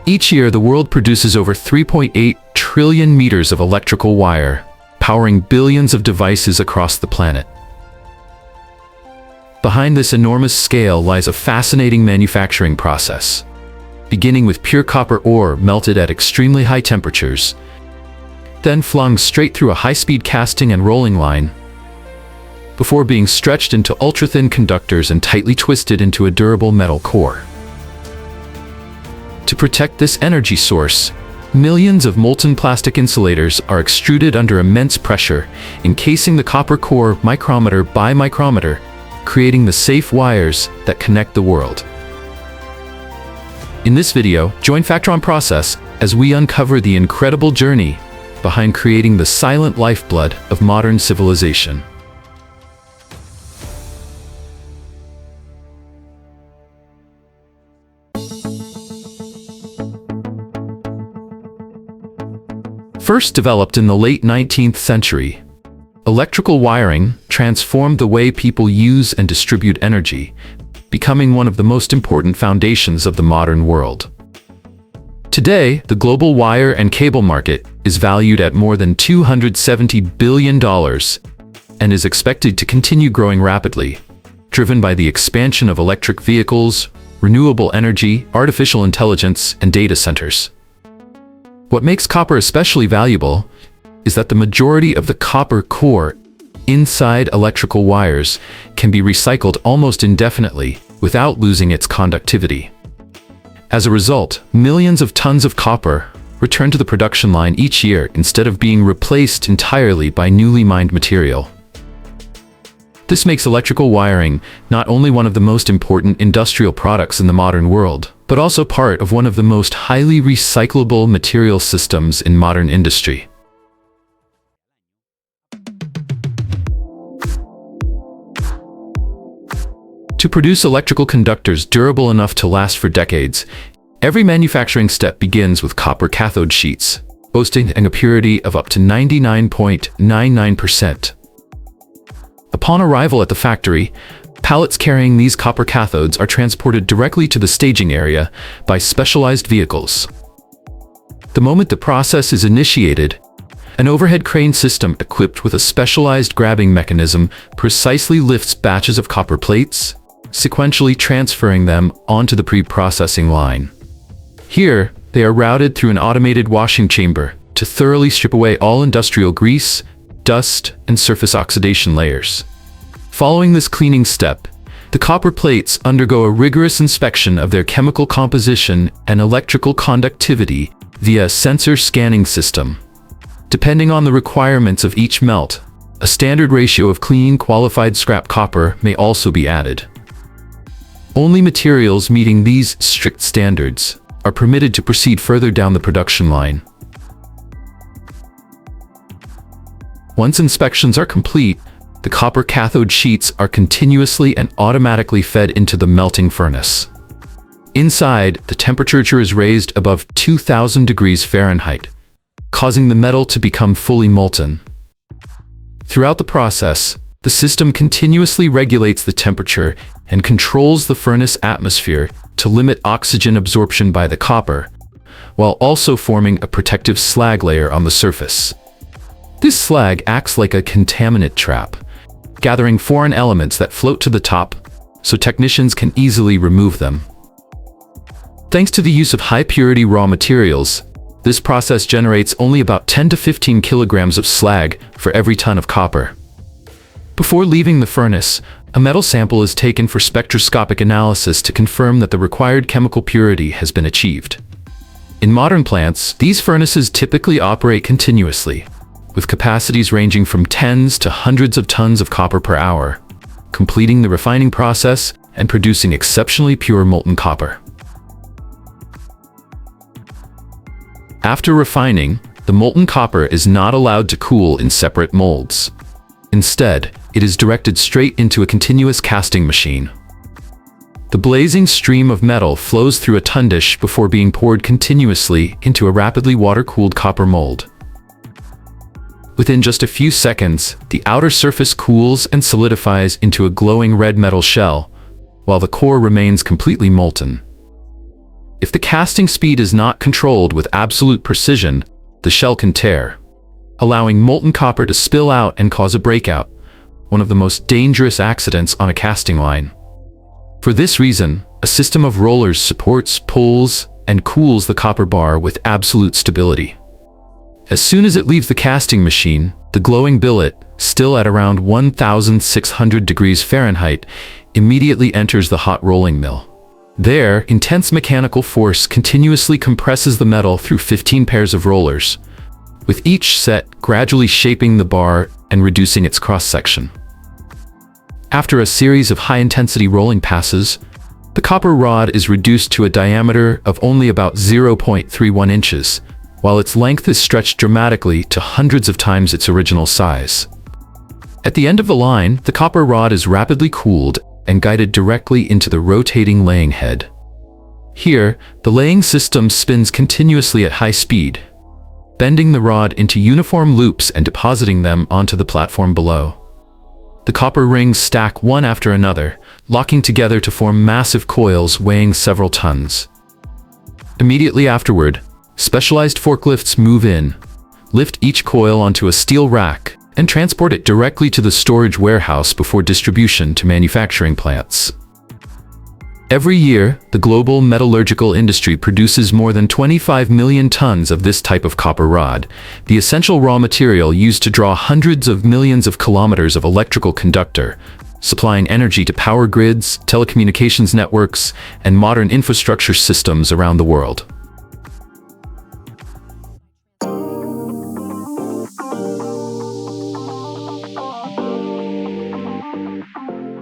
Each year, the world produces over 3.8 trillion meters of electrical wire, powering billions of devices across the planet. Behind this enormous scale lies a fascinating manufacturing process, beginning with pure copper ore melted at extremely high temperatures, then flung straight through a high-speed casting and rolling line, before being stretched into ultra-thin conductors and tightly twisted into a durable metal core. To protect this energy source, millions of molten plastic insulators are extruded under immense pressure, encasing the copper core micrometer by micrometer, creating the safe wires that connect the world. In this video, join Factron Process as we uncover the incredible journey behind creating the silent lifeblood of modern civilization. First developed in the late 19th century, electrical wiring transformed the way people use and distribute energy, becoming one of the most important foundations of the modern world. Today, the global wire and cable market is valued at more than $270 billion and is expected to continue growing rapidly, driven by the expansion of electric vehicles, renewable energy, artificial intelligence, and data centers. What makes copper especially valuable is that the majority of the copper core inside electrical wires can be recycled almost indefinitely without losing its conductivity. As a result, millions of tons of copper return to the production line each year instead of being replaced entirely by newly mined material. This makes electrical wiring not only one of the most important industrial products in the modern world, but also part of one of the most highly recyclable material systems in modern industry. To produce electrical conductors durable enough to last for decades, every manufacturing step begins with copper cathode sheets, boasting a purity of up to 99.99%. Upon arrival at the factory, pallets carrying these copper cathodes are transported directly to the staging area by specialized vehicles. The moment the process is initiated, an overhead crane system equipped with a specialized grabbing mechanism precisely lifts batches of copper plates, sequentially transferring them onto the pre-processing line. Here, they are routed through an automated washing chamber to thoroughly strip away all industrial grease, dust, and surface oxidation layers. Following this cleaning step, the copper plates undergo a rigorous inspection of their chemical composition and electrical conductivity via a sensor scanning system. Depending on the requirements of each melt, a standard ratio of clean, qualified scrap copper may also be added. Only materials meeting these strict standards are permitted to proceed further down the production line. Once inspections are complete, the copper cathode sheets are continuously and automatically fed into the melting furnace. Inside, the temperature is raised above 2000 degrees Fahrenheit, causing the metal to become fully molten. Throughout the process, the system continuously regulates the temperature and controls the furnace atmosphere to limit oxygen absorption by the copper, while also forming a protective slag layer on the surface. This slag acts like a contaminant trap, gathering foreign elements that float to the top, so technicians can easily remove them. Thanks to the use of high-purity raw materials, this process generates only about 10 to 15 kilograms of slag for every ton of copper. Before leaving the furnace, a metal sample is taken for spectroscopic analysis to confirm that the required chemical purity has been achieved. In modern plants, these furnaces typically operate continuously, with capacities ranging from tens to hundreds of tons of copper per hour, completing the refining process and producing exceptionally pure molten copper. After refining, the molten copper is not allowed to cool in separate molds. Instead, it is directed straight into a continuous casting machine. The blazing stream of metal flows through a tundish before being poured continuously into a rapidly water-cooled copper mold. Within just a few seconds, the outer surface cools and solidifies into a glowing red metal shell, while the core remains completely molten. If the casting speed is not controlled with absolute precision, the shell can tear, allowing molten copper to spill out and cause a breakout, one of the most dangerous accidents on a casting line. For this reason, a system of rollers supports, pulls, and cools the copper bar with absolute stability. As soon as it leaves the casting machine, the glowing billet, still at around 1,600 degrees Fahrenheit, immediately enters the hot rolling mill. There, intense mechanical force continuously compresses the metal through 15 pairs of rollers, with each set gradually shaping the bar and reducing its cross-section. After a series of high-intensity rolling passes, the copper rod is reduced to a diameter of only about 0.31 inches, while its length is stretched dramatically to hundreds of times its original size. At the end of the line, the copper rod is rapidly cooled and guided directly into the rotating laying head. Here, the laying system spins continuously at high speed, bending the rod into uniform loops and depositing them onto the platform below. The copper rings stack one after another, locking together to form massive coils weighing several tons. Immediately afterward, specialized forklifts move in, lift each coil onto a steel rack, and transport it directly to the storage warehouse before distribution to manufacturing plants. Every year, the global metallurgical industry produces more than 25 million tons of this type of copper rod, the essential raw material used to draw hundreds of millions of kilometers of electrical conductor, supplying energy to power grids, telecommunications networks, and modern infrastructure systems around the world.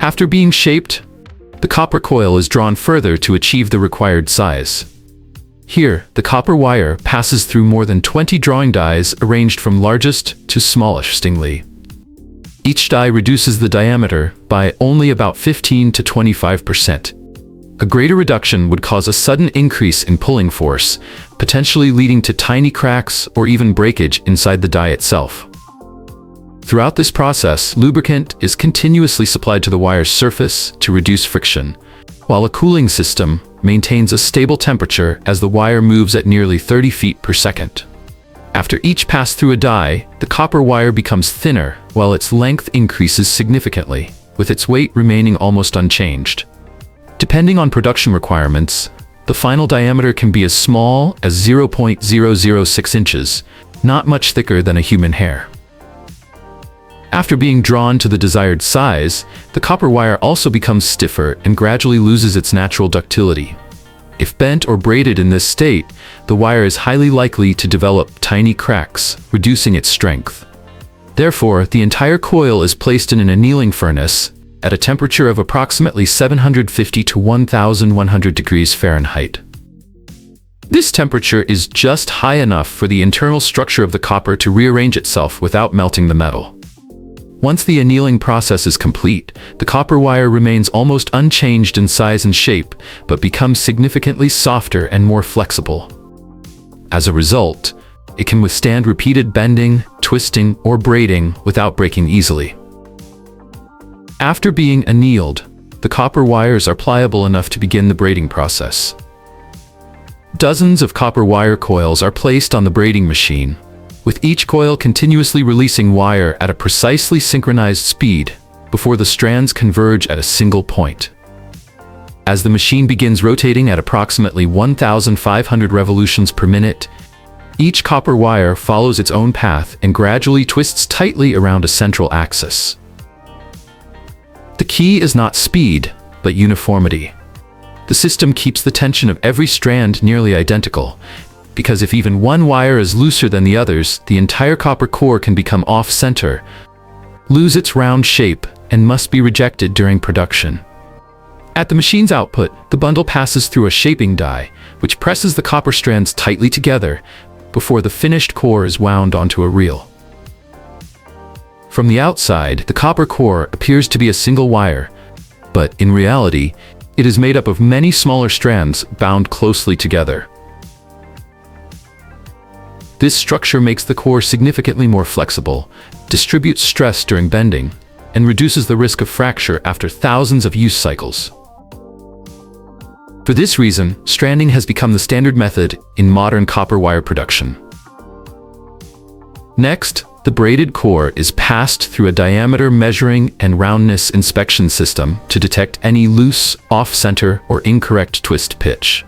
After being shaped, the copper coil is drawn further to achieve the required size. Here, the copper wire passes through more than 20 drawing dies arranged from largest to smallest. Each die reduces the diameter by only about 15 to 25%. A greater reduction would cause a sudden increase in pulling force, potentially leading to tiny cracks or even breakage inside the die itself. Throughout this process, lubricant is continuously supplied to the wire's surface to reduce friction, while a cooling system maintains a stable temperature as the wire moves at nearly 30 feet per second. After each pass through a die, the copper wire becomes thinner, while its length increases significantly, with its weight remaining almost unchanged. Depending on production requirements, the final diameter can be as small as 0.006 inches, not much thicker than a human hair. After being drawn to the desired size, the copper wire also becomes stiffer and gradually loses its natural ductility. If bent or braided in this state, the wire is highly likely to develop tiny cracks, reducing its strength. Therefore, the entire coil is placed in an annealing furnace at a temperature of approximately 750 to 1,100 degrees Fahrenheit. This temperature is just high enough for the internal structure of the copper to rearrange itself without melting the metal. Once the annealing process is complete, the copper wire remains almost unchanged in size and shape, but becomes significantly softer and more flexible. As a result, it can withstand repeated bending, twisting, or braiding without breaking easily. After being annealed, the copper wires are pliable enough to begin the braiding process. Dozens of copper wire coils are placed on the braiding machine, with each coil continuously releasing wire at a precisely synchronized speed before the strands converge at a single point. As the machine begins rotating at approximately 1,500 revolutions per minute, each copper wire follows its own path and gradually twists tightly around a central axis. The key is not speed, but uniformity. The system keeps the tension of every strand nearly identical, because if even one wire is looser than the others, the entire copper core can become off-center, lose its round shape, and must be rejected during production. At the machine's output, the bundle passes through a shaping die, which presses the copper strands tightly together before the finished core is wound onto a reel. From the outside, the copper core appears to be a single wire, but in reality, it is made up of many smaller strands bound closely together. This structure makes the core significantly more flexible, distributes stress during bending, and reduces the risk of fracture after thousands of use cycles. For For this reason, stranding has become the standard method in modern copper wire production. Next, the braided core is passed through a diameter measuring and roundness inspection system to detect any loose, off-center, or incorrect twist pitch.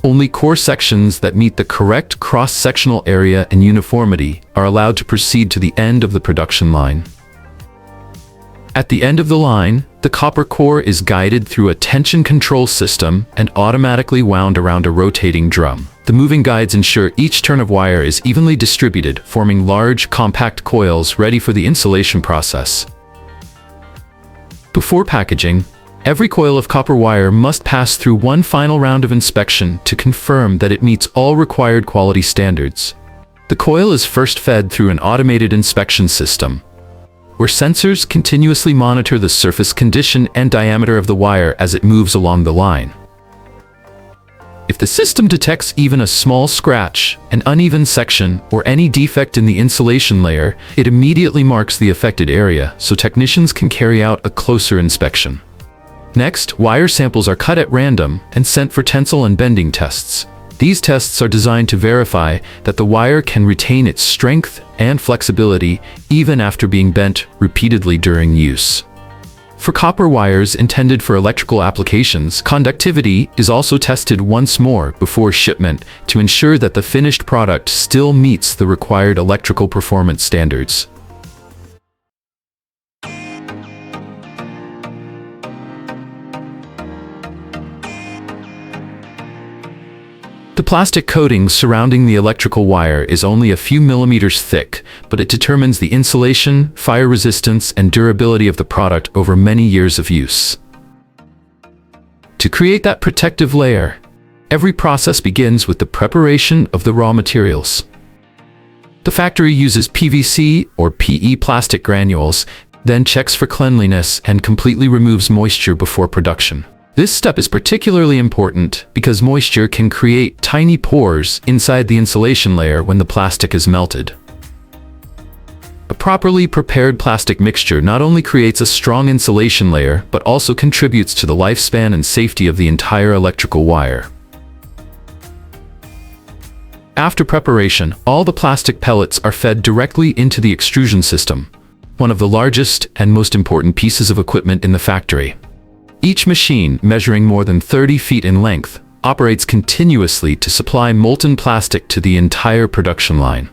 Only core sections that meet the correct cross-sectional area and uniformity are allowed to proceed to the end of the production line. At the end of the line, the copper core is guided through a tension control system and automatically wound around a rotating drum. The moving guides ensure each turn of wire is evenly distributed, forming large, compact coils ready for the insulation process. Before packaging, every coil of copper wire must pass through one final round of inspection to confirm that it meets all required quality standards. The coil is first fed through an automated inspection system, where sensors continuously monitor the surface condition and diameter of the wire as it moves along the line. If the system detects even a small scratch, an uneven section, or any defect in the insulation layer, it immediately marks the affected area so technicians can carry out a closer inspection. Next, wire samples are cut at random and sent for tensile and bending tests. These tests are designed to verify that the wire can retain its strength and flexibility even after being bent repeatedly during use. For copper wires intended for electrical applications, conductivity is also tested once more before shipment to ensure that the finished product still meets the required electrical performance standards. The plastic coating surrounding the electrical wire is only a few millimeters thick, but it determines the insulation, fire resistance, and durability of the product over many years of use. To create that protective layer, every process begins with the preparation of the raw materials. The factory uses PVC or PE plastic granules, then checks for cleanliness and completely removes moisture before production. This step is particularly important because moisture can create tiny pores inside the insulation layer when the plastic is melted. A properly prepared plastic mixture not only creates a strong insulation layer, but also contributes to the lifespan and safety of the entire electrical wire. After preparation, all the plastic pellets are fed directly into the extrusion system, one of the largest and most important pieces of equipment in the factory. Each machine, measuring more than 30 feet in length, operates continuously to supply molten plastic to the entire production line.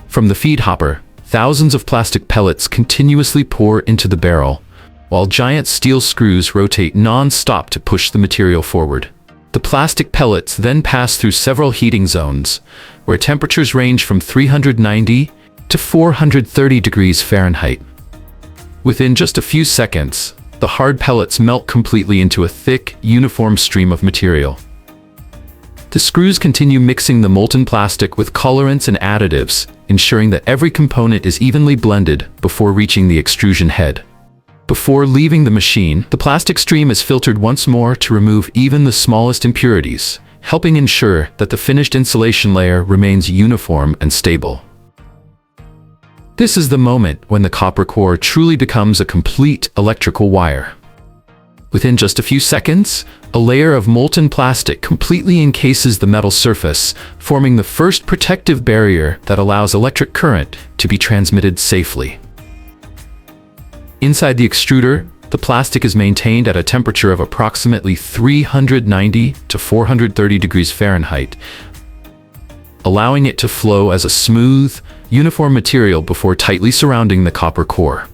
From the feed hopper, thousands of plastic pellets continuously pour into the barrel, while giant steel screws rotate non-stop to push the material forward. The plastic pellets then pass through several heating zones, where temperatures range from 390 to 430 degrees Fahrenheit. Within just a few seconds, the hard pellets melt completely into a thick, uniform stream of material. The screws continue mixing the molten plastic with colorants and additives, ensuring that every component is evenly blended before reaching the extrusion head. Before leaving the machine, the plastic stream is filtered once more to remove even the smallest impurities, helping ensure that the finished insulation layer remains uniform and stable. This is the moment when the copper core truly becomes a complete electrical wire. Within just a few seconds, a layer of molten plastic completely encases the metal surface, forming the first protective barrier that allows electric current to be transmitted safely. Inside the extruder, the plastic is maintained at a temperature of approximately 390 to 430 degrees Fahrenheit, allowing it to flow as a smooth, uniform material before tightly surrounding the copper core.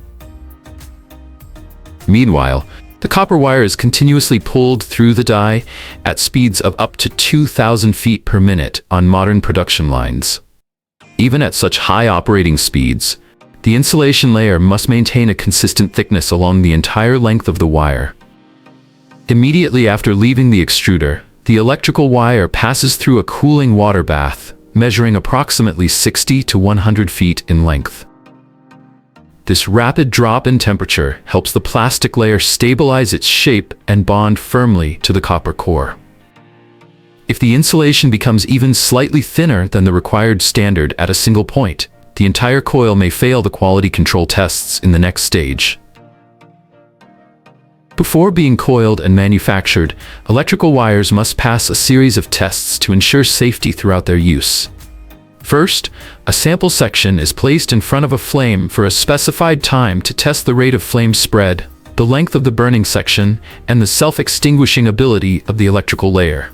Meanwhile, the copper wire is continuously pulled through the die at speeds of up to 2,000 feet per minute on modern production lines. Even at such high operating speeds, the insulation layer must maintain a consistent thickness along the entire length of the wire. Immediately after leaving the extruder, the electrical wire passes through a cooling water bath, measuring approximately 60 to 100 feet in length. This rapid drop in temperature helps the plastic layer stabilize its shape and bond firmly to the copper core. If the insulation becomes even slightly thinner than the required standard at a single point, the entire coil may fail the quality control tests in the next stage. Before being coiled and manufactured, electrical wires must pass a series of tests to ensure safety throughout their use. First, a sample section is placed in front of a flame for a specified time to test the rate of flame spread, the length of the burning section, and the self-extinguishing ability of the electrical layer.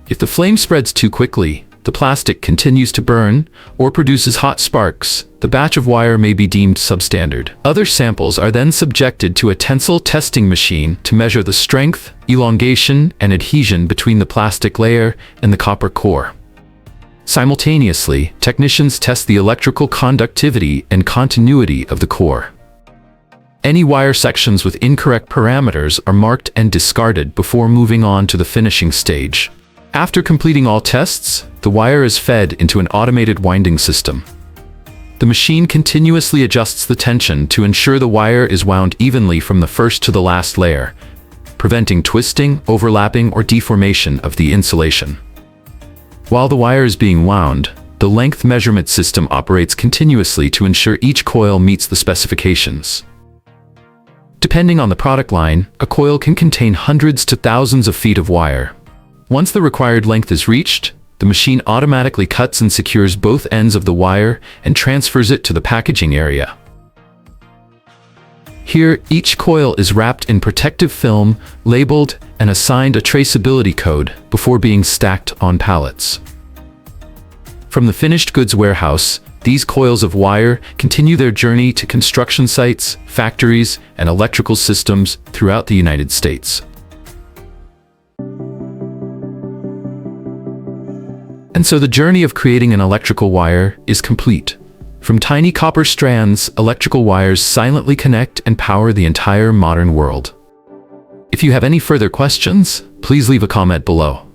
If the flame spreads too quickly, the plastic continues to burn or produces hot sparks, the batch of wire may be deemed substandard. Other samples are then subjected to a tensile testing machine to measure the strength, elongation, and adhesion between the plastic layer and the copper core. Simultaneously, technicians test the electrical conductivity and continuity of the core. Any wire sections with incorrect parameters are marked and discarded before moving on to the finishing stage. After completing all tests, the wire is fed into an automated winding system. The machine continuously adjusts the tension to ensure the wire is wound evenly from the first to the last layer, preventing twisting, overlapping, or deformation of the insulation. While the wire is being wound, the length measurement system operates continuously to ensure each coil meets the specifications. Depending on the product line, a coil can contain hundreds to thousands of feet of wire. Once the required length is reached, the machine automatically cuts and secures both ends of the wire and transfers it to the packaging area. Here, each coil is wrapped in protective film, labeled, and assigned a traceability code before being stacked on pallets. From the finished goods warehouse, these coils of wire continue their journey to construction sites, factories, and electrical systems throughout the United States. And so the journey of creating an electrical wire is complete. From tiny copper strands, electrical wires silently connect and power the entire modern world. If you have any further questions, please leave a comment below.